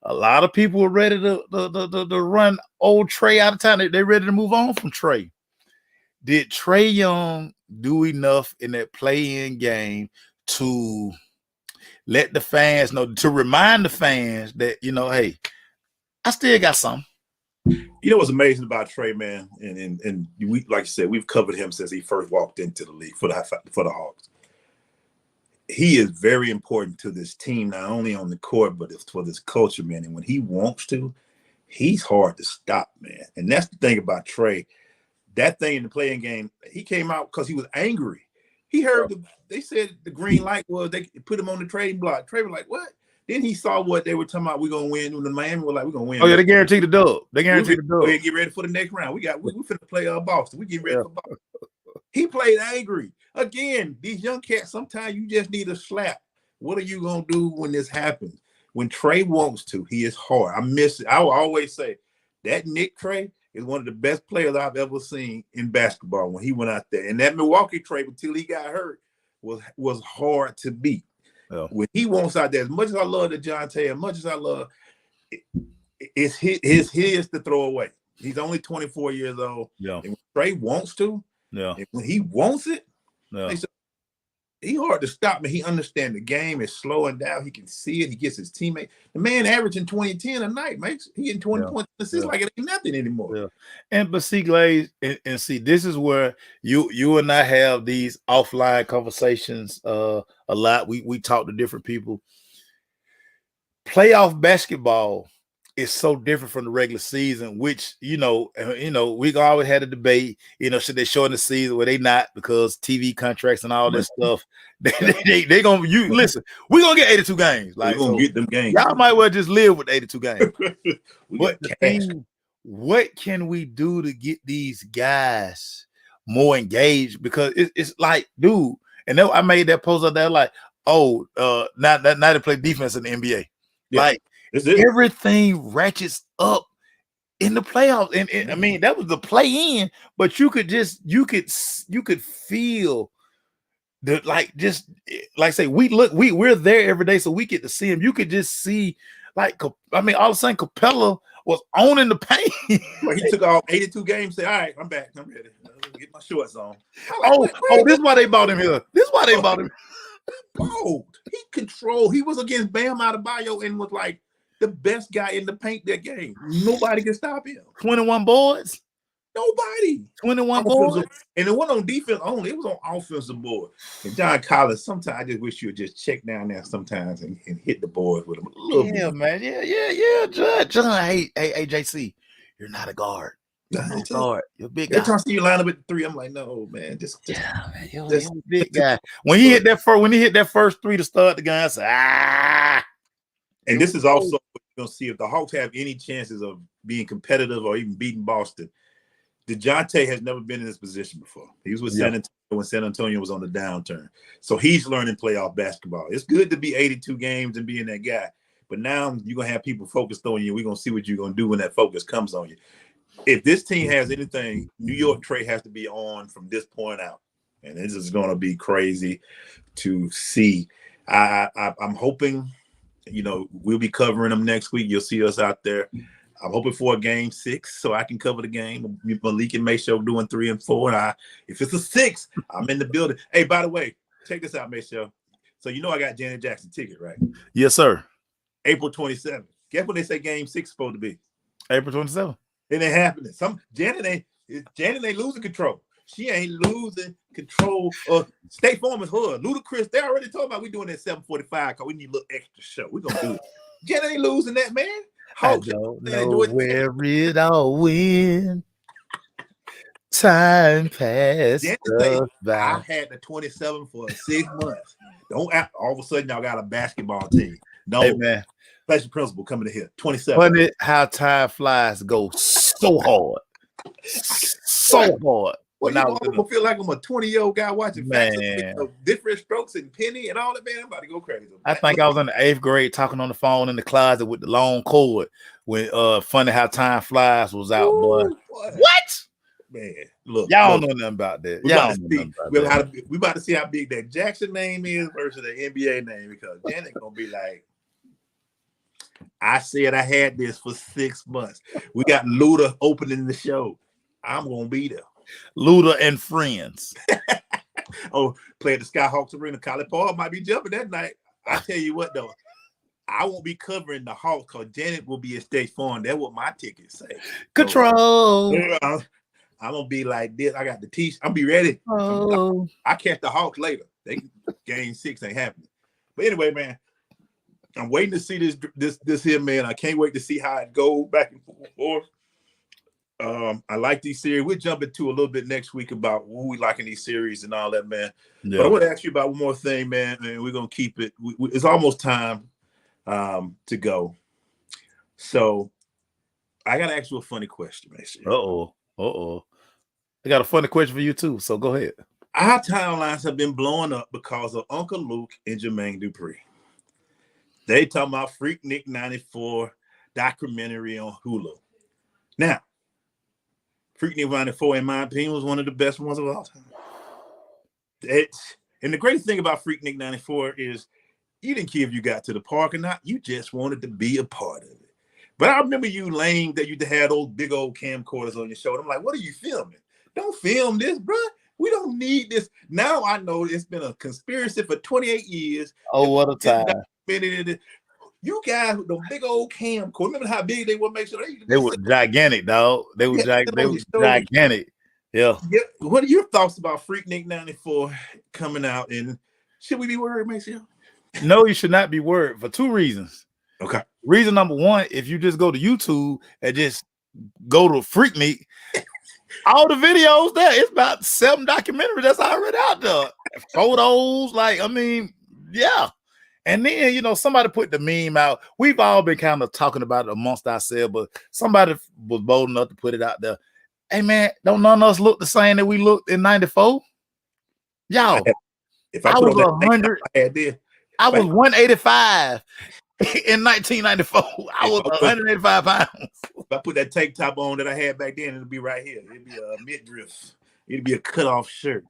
A lot of people are ready to run old Trey out of town. They're ready to move on from Trey. Did Trey Young do enough in that play-in game to let the fans know, to remind the fans that, you know, hey, I still got some. You know what's amazing about Trey, man, and we, like you said, we've covered him since he first walked into the league for the Hawks. He is very important to this team, not only on the court, but for this culture, man. And when he wants to, he's hard to stop, man. And that's the thing about Trey. That thing in the playing game, he came out because he was angry. He heard they said the green light was they put him on the trading block. Trey was like, "What?" Then he saw what they were talking about. We're gonna win. When the Miami were like, "We're gonna win." Oh yeah, they guaranteed the dub. They guaranteed the dub. We get ready for the next round. We finna play Boston. We get ready for Boston. He played angry again. These young cats. Sometimes you just need a slap. What are you gonna do when this happens? When Trey wants to, he is hard. I miss it. I will always say that Nick Trey is one of the best players I've ever seen in basketball when he went out there. And that Milwaukee trade until he got hurt was hard to beat. Yeah. When he wants out there, as much as I love DeJounte, as much as I love it's his to throw away. He's only 24 years old. Yeah. And when Trey wants to, and when he wants it, he's hard to stop, man. He understands the game is slowing down. He can see it. He gets his teammate. The man averaging 20-10 a night, man. He getting 20 points. It's like it ain't nothing anymore. Yeah. And but see, Glaze, and see, this is where you and I have these offline conversations a lot. We talk to different people. Playoff basketball is so different from the regular season, which we always had a debate. Should they shorten the season? Well, they not, because TV contracts and all this stuff. They gonna listen. We're gonna get 82 games. Like, we're gonna get them games. Y'all might well just live with 82 games. But the thing, what can we do to get these guys more engaged? Because it's like, dude, and then I made that post out there like, now they play defense in the NBA. Yeah. Like, everything ratchets up in the playoffs. And I mean, that was the play in, but you could feel the, like say, we're there every day, so we get to see him. You could just see, like, I mean, all of a sudden Capella was owning the paint. Well, he took all 82 games, said, all right, I'm back, I'm ready. Get my shorts on. This is why they bought him here. This is why they bought him. Bold. He controlled. He was against Bam Adebayo and was like the best guy in the paint that game. Nobody can stop him. 21 boards. Nobody. 21 boards. And it wasn't on defense only. It was on offensive board. And John Collins, sometimes I just wish you would just check down there sometimes and hit the board with him a little bit. Yeah, man. Yeah. John, hey, JC, you're not a guard. You're not a guard. You're a big guy. They're trying to see you line up at the three. I'm like, no, man. You're a big guy. When he hit that first three to start the game, I said, And this is also going to see if the Hawks have any chances of being competitive or even beating Boston. DeJounte has never been in this position before. He was with San Antonio when San Antonio was on the downturn. So he's learning playoff basketball. It's good to be 82 games and being that guy. But now you're going to have people focused on you. We're going to see what you're going to do when that focus comes on you. If this team has anything, New York Trey has to be on from this point out. And this is going to be crazy to see. I'm hoping, we'll be covering them next week. You'll see us out there. I'm hoping for a game 6 so I can cover the game. Malik and Mayshow doing 3 and 4. And if it's a 6, I'm in the building. Hey, by the way, check this out, Mayshow. So I got Janet Jackson ticket, right? Yes, sir. April 27th. Guess what they say game 6 is supposed to be? April 27th. It ain't happening. Janet ain't losing control. She ain't losing control. State Farm is her. Ludacris, they already talking about we doing that 7:45 because we need a little extra show. We're going to do it. Janet ain't losing that, man. I don't know where it all went. Time passed by. I had the 27 for 6 months. Don't all of a sudden y'all got a basketball team. No, hey, man. Special principal coming to here. 27. Funny how time flies go so hard. So hard. Well, I'm gonna feel like I'm a 20-year-old guy watching different strokes and penny and all that. Man, I'm about to go crazy. I think I was in the 8th grade talking on the phone in the closet with the long cord when Funny How Time Flies was out, boy. What? Man, look. Y'all don't know nothing about that. We about to see how big that Jackson name is versus the NBA name, because Janet gonna be like, I said I had this for 6 months. We got Luda opening the show. I'm gonna be there. Luda and friends. Play at the Skyhawks Arena. Colin Paul might be jumping that night. I tell you what, though, I won't be covering the Hawks because Janet will be at State Farm. That's what my tickets say. Control. So, I'm gonna be like this. I got the t-shirt. I'm be ready. I catch the Hawks later. Game 6 ain't happening. But anyway, man, I'm waiting to see this here, man. I can't wait to see how it goes back and forth. I like these series. We'll jump into a little bit next week about who we like in these series and all that, man. Yeah. But I want to ask you about one more thing, man, and we're going to keep it. It's almost time to go. So I got to ask you a funny question, man. Uh-oh. I got a funny question for you, too, so go ahead. Our timelines have been blowing up because of Uncle Luke and Jermaine Dupri. They talking about Freaknik 94 documentary on Hulu. Now, Freaknik 94, in my opinion, was one of the best ones of all time. And the great thing about Freaknik 94 is you didn't care if you got to the park or not. You just wanted to be a part of it. But I remember you lame that you had those big old camcorders on your shoulder. I'm like, what are you filming? Don't film this, bro. We don't need this. Now I know it's been a conspiracy for 28 years. Oh, what a time. You guys with those big old camcorders. Remember how big they were? Make sure they were gigantic, dog. They were gigantic. Yeah. What are your thoughts about Freaknik 94 coming out? And should we be worried, Maceo? No, you should not be worried for 2 reasons. Okay. Reason number one, if you just go to YouTube and just go to Freaknik, all the videos there, it's about 7 documentaries that's already out there. Photos, like, I mean, yeah. And then, you know, somebody put the meme out. We've all been kind of talking about it amongst ourselves, but somebody was bold enough to put it out there. Hey, man, don't none of us look the same that we looked in 94? Y'all, if I I put was on that 100. I was 185 in 1994. I was 185 pounds. If I put that tank top on that I had back then, it'll be right here. It'll be a midriff. It'll be a cutoff shirt.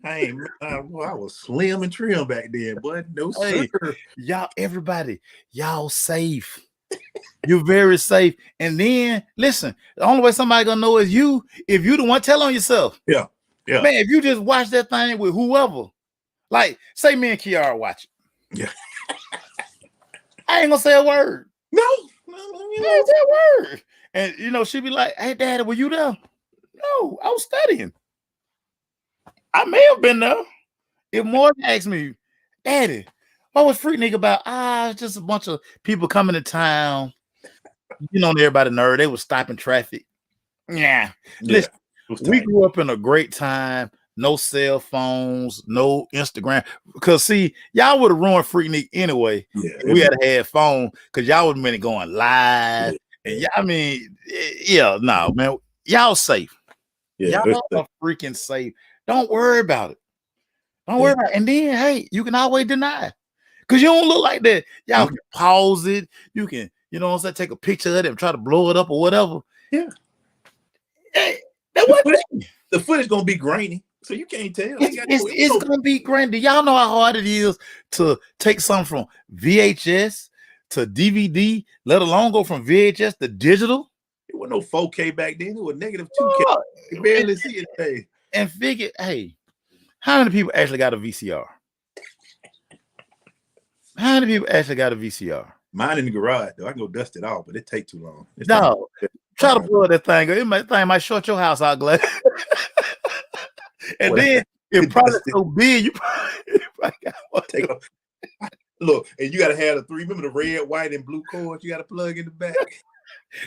I was slim and trim back then, boy. No sir. Y'all, everybody, y'all safe. You're very safe. And then listen, the only way somebody gonna know is you if you the one tell on yourself. Yeah. Yeah. Man, if you just watch that thing with whoever, like say me and Kiara watch it. Yeah. I ain't gonna say a word. No, I ain't say a word. And you know, she'd be like, "Hey, Daddy, were you there?" No, I was studying. I may have been there. If Morgan asked me, Daddy, what was Freaknik about? It's just a bunch of people coming to town. You know, everybody nerd. They was stopping traffic. Yeah. Listen, we grew up in a great time. No cell phones, no Instagram. Because see, y'all would have ruined Freaknik anyway. Yeah, we had a phone because y'all would have been going live. And y'all, I mean, yeah, no, man. Y'all safe. Yeah, y'all are freaking safe. Don't worry about it. Don't worry about it. And then, hey, you can always deny. Because you don't look like that. Y'all can pause it. You can, you know what I'm saying, take a picture of it and try to blow it up or whatever. Yeah. Hey, the footage going to be grainy. So you can't tell. It's going to be grainy. Y'all know how hard it is to take something from VHS to DVD, let alone go from VHS to digital. It wasn't no 4K back then. It was negative 2K. You barely see it. And figure, hey, how many people actually got a VCR? How many people actually got a VCR? Mine in the garage, though. I can go dust it off, but it take too long. No, try to blow that thing. That might short your house out, Glad. And then it probably so big, you probably got to take off. Look, and you got to have the three. Remember the red, white, and blue cords you got to plug in the back?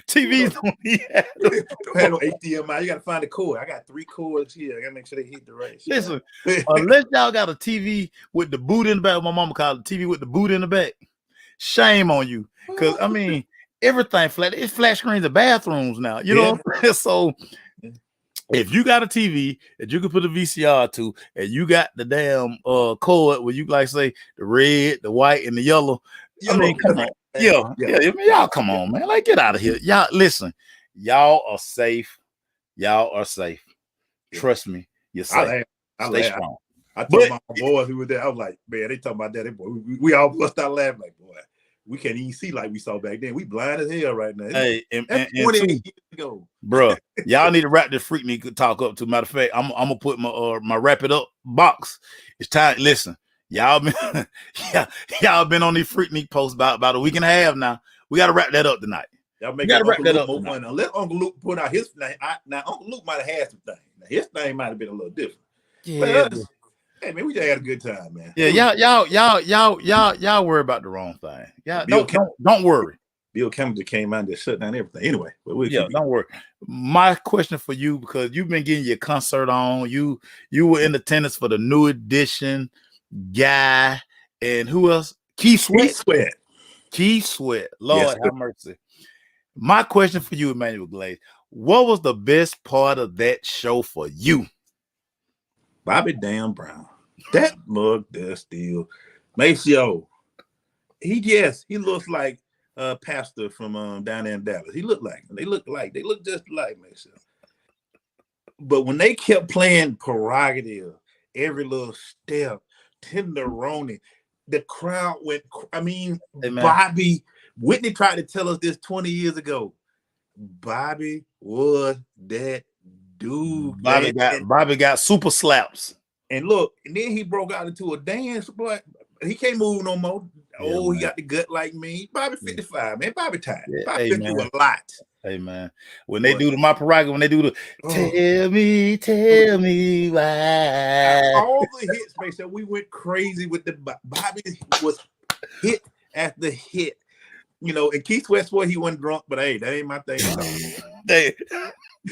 TVs don't have no HDMI. You got to find the cord. I got 3 cords here. I got to make sure they hit the right. Listen, unless y'all got a TV with the boot in the back, my mama called it TV with the boot in the back. Shame on you, because I mean everything flat. It's flat screens in bathrooms now. You know, so if you got a TV that you can put a VCR to, and you got the damn cord where you like say the red, the white, and the yellow. I mean, come on. Yeah. Y'all come on, man. Like, get out of here. Y'all, listen. Y'all are safe. Y'all are safe. Trust me. You're safe. Stay strong. I told my boys who were there, I was like, man, they talking about that. Boy, we all bust out laughing like, boy, we can't even see like we saw back then. We blind as hell right now. Hey, and 28 years ago. Bro, y'all need to wrap this Freaknik talk up to. Matter of fact, I'm gonna put my wrap it up box. It's time. Listen. Y'all been on these Freaknik posts about a week and a half now. We got to wrap that up tonight. Y'all make gotta wrap that up. Unless Uncle Luke put out his name. Now Uncle Luke might have had some things. Now, his name might have been a little different. Yeah. Hey man, we just had a good time, man. Yeah, y'all worry about the wrong thing. Yeah, don't worry. Bill Campbell came out and just shut down everything. Anyway, but don't worry. My question for you, because you've been getting your concert on. You were in attendance for the New Edition. Guy and who else? Keith Sweat. Lord have mercy. My question for you, Emmanuel Glaze, what was the best part of that show for you? Bobby Dan Brown. That mug does still. Maceo. He looks like a pastor from down there in Dallas. He looked like him. They look just like Maceo. But when they kept playing Prerogative, every little step, Tenderoni, the crowd went. I mean, Bobby Whitney tried to tell us this 20 years ago. Bobby was that dude. Bobby got super slaps. And look, and then he broke out into a dance, but he can't move no more. He got the gut like me. Bobby 55, man. Bobby tired. Bobby been through a lot. Hey man, when they do my prerogative, when they do the tell me why, all the hits, man. So we went crazy with the Bobby was hit after hit. you know, and Keith Sweat swore he wasn't drunk, but hey, that ain't my thing. That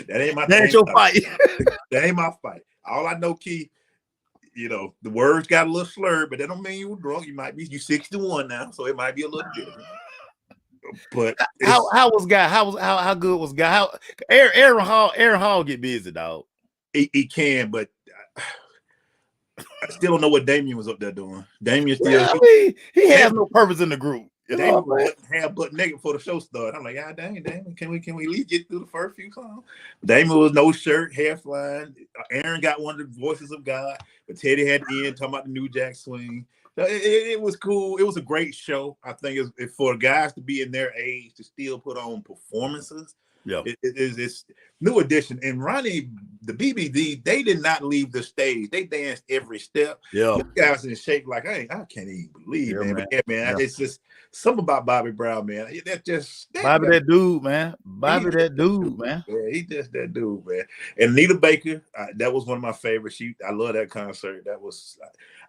ain't my thing. That's your fight. That ain't my fight. All I know, Keith, you know, the words got a little slurred, but that don't mean you were drunk. You 61 now, so it might be a little different. But how was Guy? How good was Guy? How Aaron Hall get busy, dog. He can, but I still don't know what Damien was up there doing. Damien still he has no purpose in the group. Damien was half butt naked before the show started. I'm like, God dang, Damien, can we at least get through the first few songs? Damien was no shirt, hair flying. Aaron got one of the voices of God, but Teddy had Ian talking about the New Jack Swing. It was cool. It was a great show. I think it's for guys to be in their age to still put on performances. Yeah, it's New Edition and Ronnie, the BBD. They did not leave the stage. They danced every step. Yeah, you guys in shape like I can't even believe, man. But yeah, man, it's just something about Bobby Brown, man. Bobby, that dude, man. Bobby, that dude, man. Yeah, he just that dude, man. And Nita Baker, that was one of my favorites. I love that concert.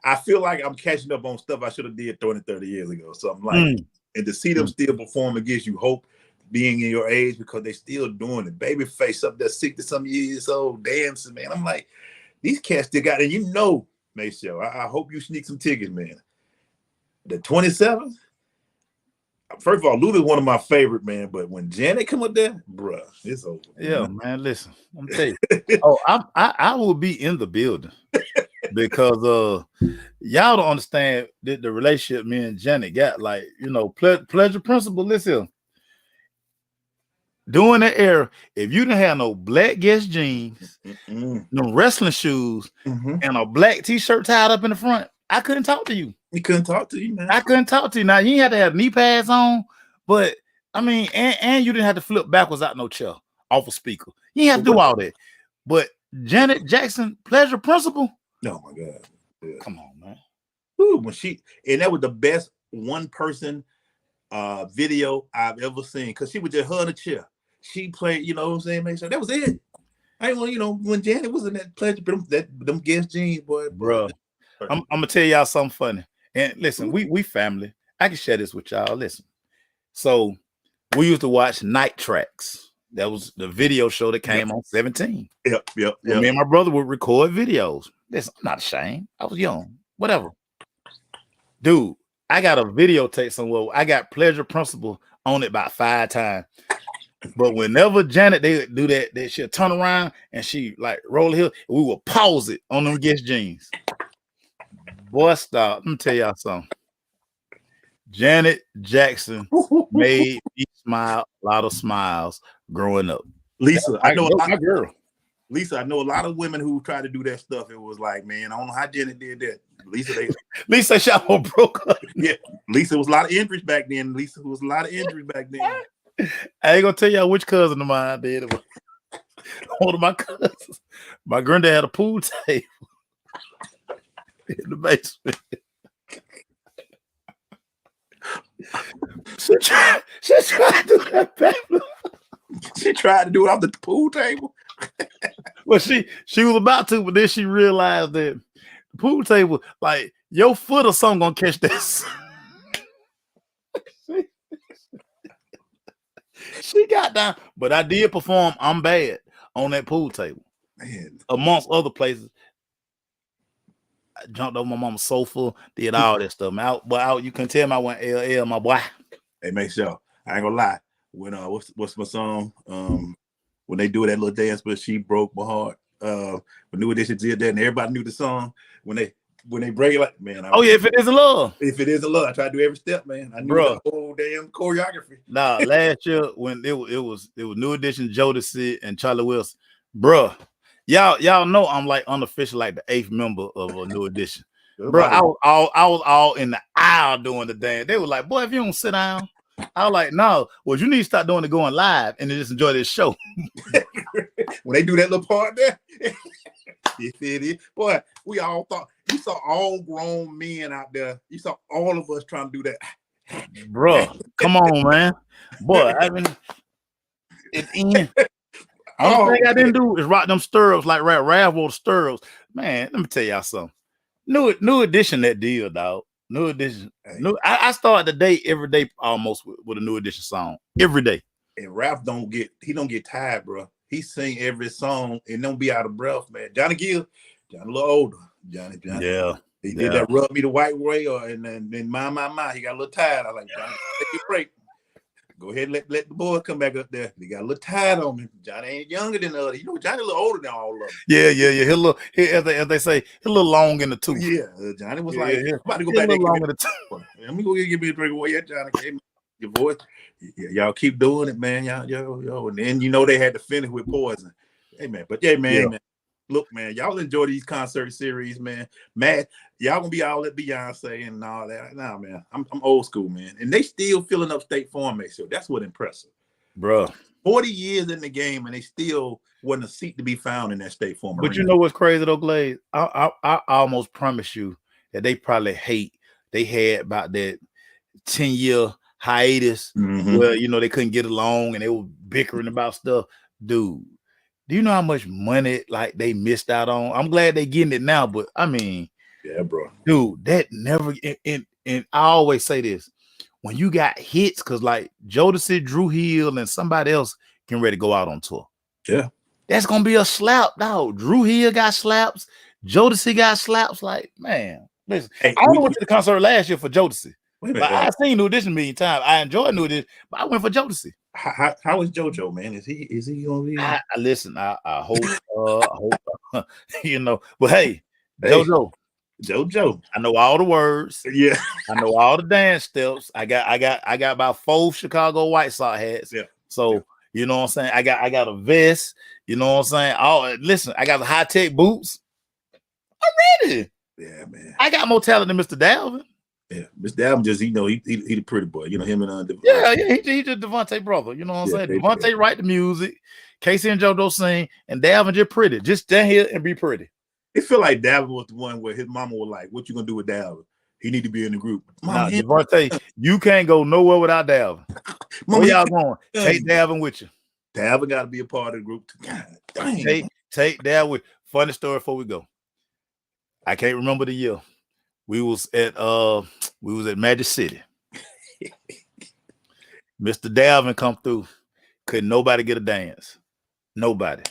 I feel like I'm catching up on stuff I should have did 20, 30 years ago. So I'm like, and to see them still perform, it gives you hope being in your age because they still doing it. Babyface up there 60-some years old dancing, man. I'm like, these cats still got it. You know, Maceo, I hope you sneak some tickets, man. The 27th. First of all, Luda's one of my favorite, man. But when Janet come up there, bruh, it's over. Yeah, man. Listen, I'm telling you. I will be in the building because y'all don't understand the relationship me and Janet got. Like, you know, pleasure principle. Listen, during that era, if you didn't have no black Guess jeans, no wrestling shoes, and a black t-shirt tied up in the front, I couldn't talk to you. You couldn't talk to you, man. I couldn't talk to you. Now you had to have knee pads on, but I mean, and you didn't have to flip backwards out no chair off a speaker. You didn't have to do all that. But Janet Jackson, pleasure principle. Oh my God. Yeah. Come on, man. Ooh, and that was the best one person video I've ever seen because she was just her in a chair. She played, you know what I'm saying, man? So that was it. I want, you know, when Janet was in that pleasure, them Guess jeans, boy. Bro, I'm gonna tell y'all something funny. And listen, we family. I can share this with y'all. Listen. So we used to watch Night Tracks. That was the video show that came on 17. Yep. Me and my brother would record videos. Listen, I'm not ashamed. I was young. Whatever. Dude, I got a videotape somewhere. I got pleasure principle on it about 5 times. But whenever Janet they do that she'll turn around and she like roll the hill, we will pause it on them Guess jeans. Boy, stop. Let me tell y'all something. Janet Jackson made me smile a lot of smiles growing up. Lisa, I know a lot of girl. Lisa, I know a lot of women who tried to do that stuff. It was like, man, I don't know how Janet did that. Lisa Shaw broke up. Yeah, Lisa was a lot of injuries back then. I ain't gonna tell y'all which cousin of mine I did. One of my cousins. My granddad had a pool table in the basement. She tried to do that back. She tried to do it off the pool table. Well, she was about to, but then she realized that the pool table, like your foot or something, gonna catch this. She got down, but I did perform I'm Bad on that pool table. Man. Amongst other places. I jumped over my mama's sofa, did all that stuff. You can tell me I went LL, my boy. Hey, make sure. I ain't gonna lie. When what's my song? When they do that little dance, but she broke my heart. When New Edition did that, and everybody knew the song. When they break it, like, man. If it isn't love. If it isn't love, I try to do every step, man. I knew the whole damn choreography. Nah, last year when it was New Edition, Jodeci, and Charlie Wilson, bruh. Y'all know I'm like unofficial, like the 8th member of a New Edition. Bro, I was all in the aisle doing the dance. They were like, boy, if you don't sit down. I was like, no, well, you need to start doing it going live and then just enjoy this show. When they do that little part there, boy, we all thought you saw all grown men out there. You saw all of us trying to do that. Bro, come on, man. Boy, I mean, it's in. Only thing I didn't do is rock them stirrups like Rav wore the stirrups. Man, let me tell y'all something. New Edition, that deal, dog. New Edition. Hey. I start the day every day almost with a New Edition song every day. And Ralph don't get tired, bro. He sing every song and don't be out of breath, man. Johnny Gill, Johnny a little older. Johnny. Yeah. He did that Rub Me the White Way, and then my, he got a little tired. I like, Johnny, take a break. Go ahead and let the boy come back up there. He got a little tired on me. Johnny ain't younger than the other. You know, Johnny a little older than all of them. Yeah. As they say, he a little long in the tooth. Yeah, Johnny was like, about to go back there. Let me go give me a drink. Yeah, Johnny, your voice. Y'all keep doing it, man. Yo. And then they had to finish with Poison. Hey, man. But man. Look, man, y'all enjoy these concert series, man. Matt, y'all gonna be all at Beyonce and all that. Nah, man, I'm old school, man. And they still filling up State Farm, so that's what impressive. Bro. 40 years in the game, and they still wasn't a seat to be found in that State Farm But arena. you know what's crazy though, Glaze? I almost promise you that they probably hate they had about that 10-year hiatus where they couldn't get along and they were bickering about stuff. Dude. Do you know how much money like they missed out on? I'm glad they getting it now, but I mean, yeah, bro, dude, that never. And I always say this: when you got hits, because like Jodeci, Drew Hill, and somebody else getting ready to go out on tour. Yeah, that's gonna be a slap, dog. Drew Hill got slaps, Jodeci got slaps. Like, man, listen, I only went to the concert last year for Jodeci. But I've seen New Edition a million times. I enjoyed New Edition, but I went for Jodeci. How is JoJo, man? Is he gonna be? Listen, I hope, But hey, JoJo, I know all the words. Yeah, I know all the dance steps. I got about 4 Chicago White Sox hats. Yeah. So you know what I'm saying. I got a vest. You know what I'm saying. Listen, I got the high tech boots. I'm ready. Yeah, man. I got more talent than Mr. Dalvin. Yeah, Mr. Dalvin just he the pretty boy. Him and he just Devontae brother. You know what I'm saying. Devontae write the music. Casey and JoJo sing, and Dalvin just pretty. Just stand here and be pretty. It feel like Dalvin was the one where his mama was like, "What you gonna do with Dalvin? He need to be in the group." Now, Devontae, you can't go nowhere without Dalvin. Where y'all going? Take Dalvin with you. Dalvin got to be a part of the group. God dang. Take Dalvin with. Funny story before we go. I can't remember the year. We was at Magic City. Mr. Dalvin come through. Couldn't nobody get a dance. Nobody.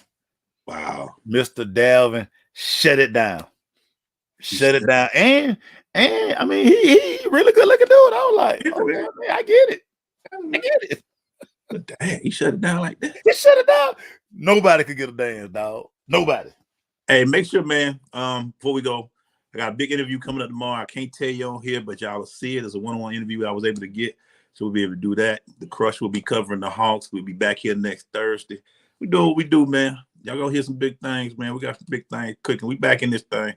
Wow. Mr. Dalvin shut it down. Shut it down. And I mean he really good looking dude. I was like, okay, man, I get it. But dang, he shut it down like that. He shut it down. Nobody could get a dance, dog. Nobody. Hey, make sure, man, before we go, I got a big interview coming up tomorrow. I can't tell you on here, but y'all will see it. It's a one-on-one interview I was able to get, so we'll be able to do that. The Crush will be covering the Hawks. We'll be back here next Thursday. We do what we do, man. Y'all gonna hear some big things, man. We got some big things cooking. We back in this thing.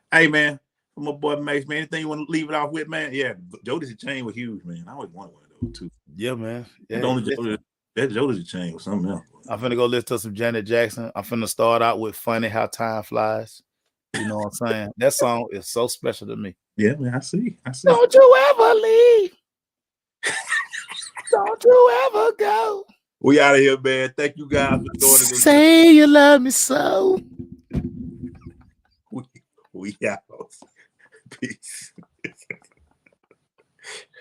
Hey, man, from my boy Mace, man, anything you want to leave it off with, man? Yeah, Jodeci chain was huge, man. I always wanted one of those, too. Yeah, man. Yeah, that Jodeci chain was something else. I'm finna go listen to some Janet Jackson. I'm finna start out with Funny How Time Flies. You know what I'm saying? That song is so special to me. Yeah, man, I see. Don't you ever leave. Don't you ever go. We out of here, man. Thank you guys for joining us. Say you love me so. We out.